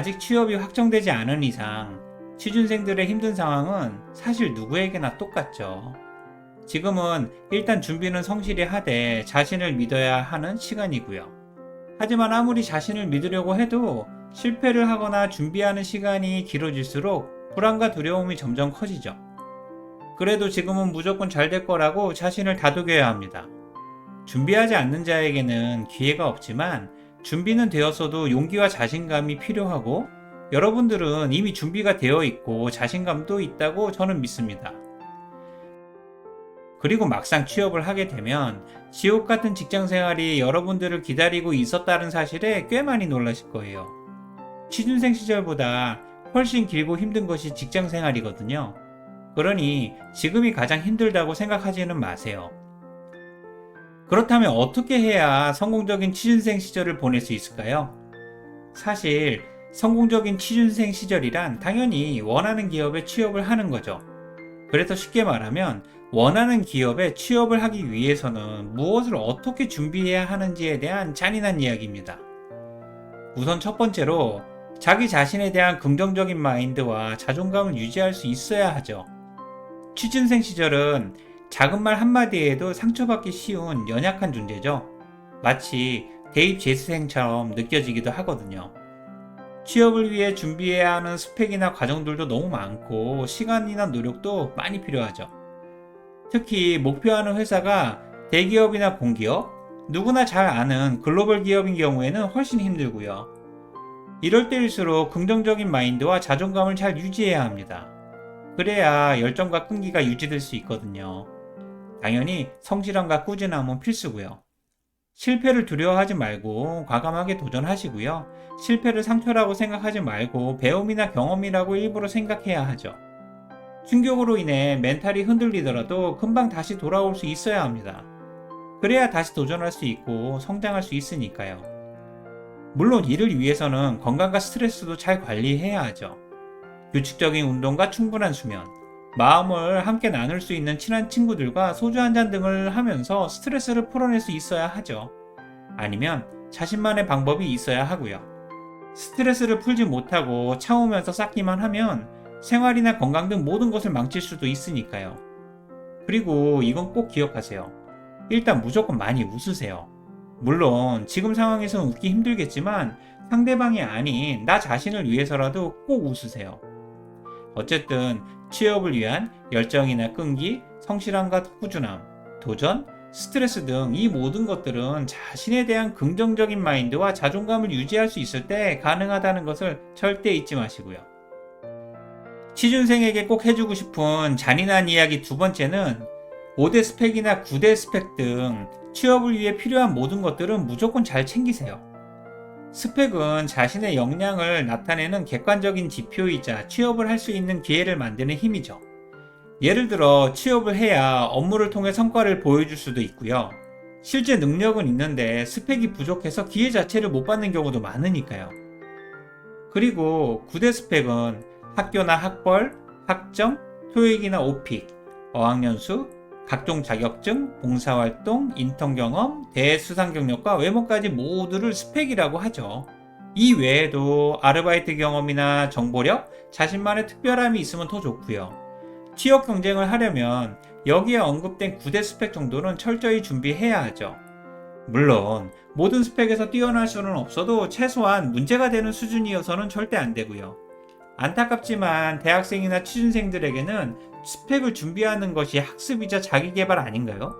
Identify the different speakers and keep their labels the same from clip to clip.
Speaker 1: 아직 취업이 확정되지 않은 이상 취준생들의 힘든 상황은 사실 누구에게나 똑같죠. 지금은 일단 준비는 성실히 하되 자신을 믿어야 하는 시간이고요. 하지만 아무리 자신을 믿으려고 해도 실패를 하거나 준비하는 시간이 길어질수록 불안과 두려움이 점점 커지죠. 그래도 지금은 무조건 잘 될 거라고 자신을 다독여야 합니다. 준비하지 않는 자에게는 기회가 없지만 준비는 되었어도 용기와 자신감이 필요하고 여러분들은 이미 준비가 되어 있고 자신감도 있다고 저는 믿습니다. 그리고 막상 취업을 하게 되면 지옥 같은 직장 생활이 여러분들을 기다리고 있었다는 사실에 꽤 많이 놀라실 거예요. 취준생 시절보다 훨씬 길고 힘든 것이 직장 생활이거든요. 그러니 지금이 가장 힘들다고 생각하지는 마세요. 그렇다면 어떻게 해야 성공적인 취준생 시절을 보낼 수 있을까요? 사실 성공적인 취준생 시절이란 당연히 원하는 기업에 취업을 하는 거죠. 그래서 쉽게 말하면 원하는 기업에 취업을 하기 위해서는 무엇을 어떻게 준비해야 하는지에 대한 잔인한 이야기입니다. 우선 첫 번째로 자기 자신에 대한 긍정적인 마인드와 자존감을 유지할 수 있어야 하죠. 취준생 시절은 작은 말 한마디에도 상처받기 쉬운 연약한 존재죠. 마치 대입 재수생처럼 느껴지기도 하거든요. 취업을 위해 준비해야 하는 스펙이나 과정들도 너무 많고 시간이나 노력도 많이 필요하죠. 특히 목표하는 회사가 대기업이나 공기업, 누구나 잘 아는 글로벌 기업인 경우에는 훨씬 힘들고요. 이럴 때일수록 긍정적인 마인드와 자존감을 잘 유지해야 합니다. 그래야 열정과 끈기가 유지될 수 있거든요. 당연히 성실함과 꾸준함은 필수고요. 실패를 두려워하지 말고 과감하게 도전하시고요. 실패를 상처라고 생각하지 말고 배움이나 경험이라고 일부러 생각해야 하죠. 충격으로 인해 멘탈이 흔들리더라도 금방 다시 돌아올 수 있어야 합니다. 그래야 다시 도전할 수 있고 성장할 수 있으니까요. 물론 이를 위해서는 건강과 스트레스도 잘 관리해야 하죠. 규칙적인 운동과 충분한 수면, 마음을 함께 나눌 수 있는 친한 친구들과 소주 한잔 등을 하면서 스트레스를 풀어낼 수 있어야 하죠. 아니면 자신만의 방법이 있어야 하고요. 스트레스를 풀지 못하고 참으면서 쌓기만 하면 생활이나 건강 등 모든 것을 망칠 수도 있으니까요. 그리고 이건 꼭 기억하세요. 일단 무조건 많이 웃으세요. 물론 지금 상황에서는 웃기 힘들겠지만 상대방이 아닌 나 자신을 위해서라도 꼭 웃으세요. 어쨌든 취업을 위한 열정이나 끈기, 성실함과 꾸준함, 도전, 스트레스 등 이 모든 것들은 자신에 대한 긍정적인 마인드와 자존감을 유지할 수 있을 때 가능하다는 것을 절대 잊지 마시고요. 취준생에게 꼭 해주고 싶은 잔인한 이야기 두 번째는 5대 스펙이나 9대 스펙 등 취업을 위해 필요한 모든 것들은 무조건 잘 챙기세요. 스펙은 자신의 역량을 나타내는 객관적인 지표이자 취업을 할 수 있는 기회를 만드는 힘이죠. 예를 들어 취업을 해야 업무를 통해 성과를 보여줄 수도 있고요. 실제 능력은 있는데 스펙이 부족해서 기회 자체를 못 받는 경우도 많으니까요. 그리고 9대 스펙은 학교나 학벌, 학점, 토익이나 오픽, 어학연수, 각종 자격증, 봉사활동, 인턴 경험, 대수상 경력과 외모까지 모두를 스펙이라고 하죠. 이 외에도 아르바이트 경험이나 정보력, 자신만의 특별함이 있으면 더 좋고요. 취업 경쟁을 하려면 여기에 언급된 9대 스펙 정도는 철저히 준비해야 하죠. 물론 모든 스펙에서 뛰어날 수는 없어도 최소한 문제가 되는 수준이어서는 절대 안 되고요. 안타깝지만 대학생이나 취준생들에게는 스펙을 준비하는 것이 학습이자 자기계발 아닌가요?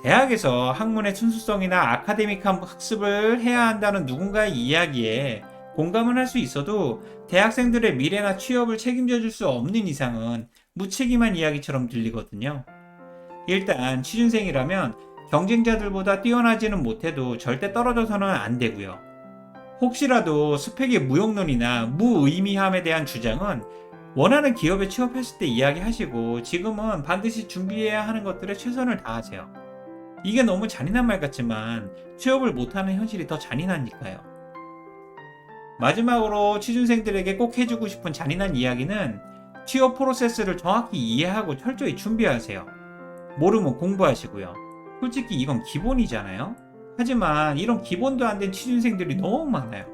Speaker 1: 대학에서 학문의 순수성이나 아카데믹한 학습을 해야 한다는 누군가의 이야기에 공감은 할 수 있어도 대학생들의 미래나 취업을 책임져 줄 수 없는 이상은 무책임한 이야기처럼 들리거든요. 일단 취준생이라면 경쟁자들보다 뛰어나지는 못해도 절대 떨어져서는 안 되고요. 혹시라도 스펙의 무용론이나 무의미함에 대한 주장은 원하는 기업에 취업했을 때 이야기하시고 지금은 반드시 준비해야 하는 것들에 최선을 다하세요. 이게 너무 잔인한 말 같지만 취업을 못하는 현실이 더 잔인하니까요. 마지막으로 취준생들에게 꼭 해주고 싶은 잔인한 이야기는 취업 프로세스를 정확히 이해하고 철저히 준비하세요. 모르면 공부하시고요. 솔직히 이건 기본이잖아요. 하지만 이런 기본도 안 된 취준생들이 너무 많아요.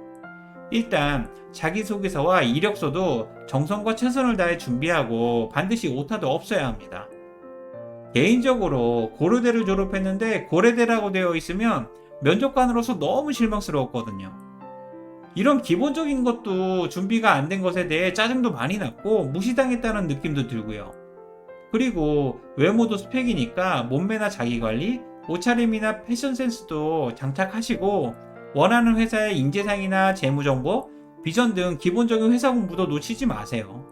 Speaker 1: 일단 자기소개서와 이력서도 정성과 최선을 다해 준비하고 반드시 오타도 없어야 합니다. 개인적으로 고려대를 졸업했는데 고려대라고 되어 있으면 면접관으로서 너무 실망스러웠거든요. 이런 기본적인 것도 준비가 안 된 것에 대해 짜증도 많이 났고 무시당했다는 느낌도 들고요. 그리고 외모도 스펙이니까 몸매나 자기관리, 옷차림이나 패션 센스도 장착하시고 원하는 회사의 인재상이나 재무정보, 비전 등 기본적인 회사 공부도 놓치지 마세요.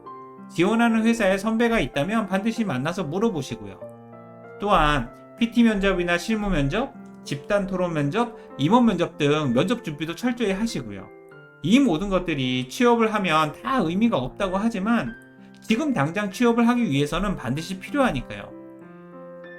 Speaker 1: 지원하는 회사에 선배가 있다면 반드시 만나서 물어보시고요. 또한 PT 면접이나 실무 면접, 집단 토론 면접, 임원 면접 등 면접 준비도 철저히 하시고요. 이 모든 것들이 취업을 하면 다 의미가 없다고 하지만 지금 당장 취업을 하기 위해서는 반드시 필요하니까요.